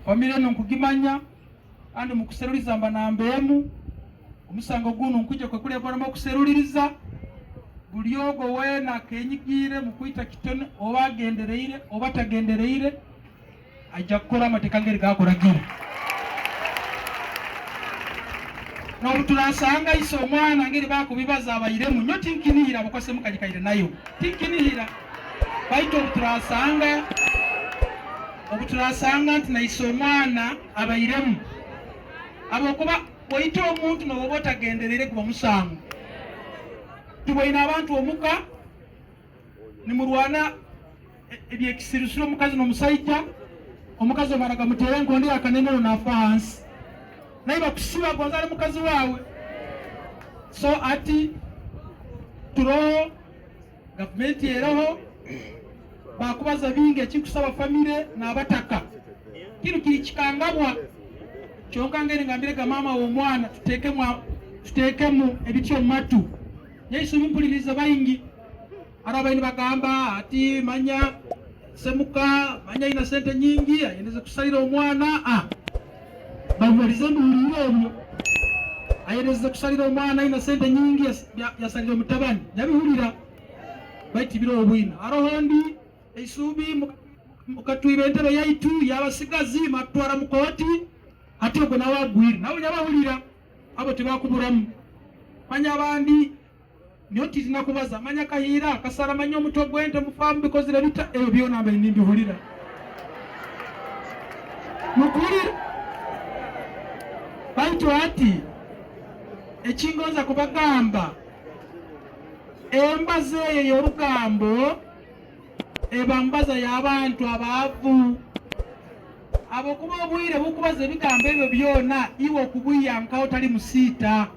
famire no nkugimanya andi mukuseruriza mba nambemu omusango guno nkuje kwe kule bwana mukuseruriza buli ogo wena kenyigire mukwita kitone oba agendereire oba tagendereire ajja kukola amateeka ngeri gakolagira. N'obutulasanga iso omwana ngeri bakubibaza abayiremu nnyo tinkinihira bukose mukajikaire nayo tinkinihira baito obutulasanga nti naiso omwana abayiremu abokuba bwoyita omuntu noba otagenderere kuba musango tibwoyina abantu omuka nimulwana ebyekisirisiro omukazi n'omusajja omukazi omaraga mutere enkondo yakanenero nafa hansi naye bakusiba gonzale mukazi wawe so ati turoho gavumenti eroho bakubaza bingi ekikusaba famire n'abataka kino kiri kikangabwa kyonka ngeri ngambire ga mama w'omwana tuteekemu ebityo matu nyeiso bimpuliriza bayingi arabaini bagamba ati manya semuka manya ina sente nyingi ayendeze kusalira omwana bavalize mbulire ebyo ayendeze kusalira omwana ina sente nyingi yasalira omutabani yabihulira baiti biro obwina arohondi eisubi mukatwiba entebe yaitu yabasigazi matwara mukoti ati ogwo nawe agwire nawe nyabahulira abo tebakuburamu manya abandi niyo tinakubaza manya kahira kasara manya omuto gwente mufamu bikozire bita ebyo byona mbe nimbihulira mukulira baitu ati ekingonza kubagamba embaze eyo y'olugambo eba mbaza y'abantu abaavu abo kuba obwire bukubaza ebigambo ebyo byona iwe okubwiyankawo tali musiita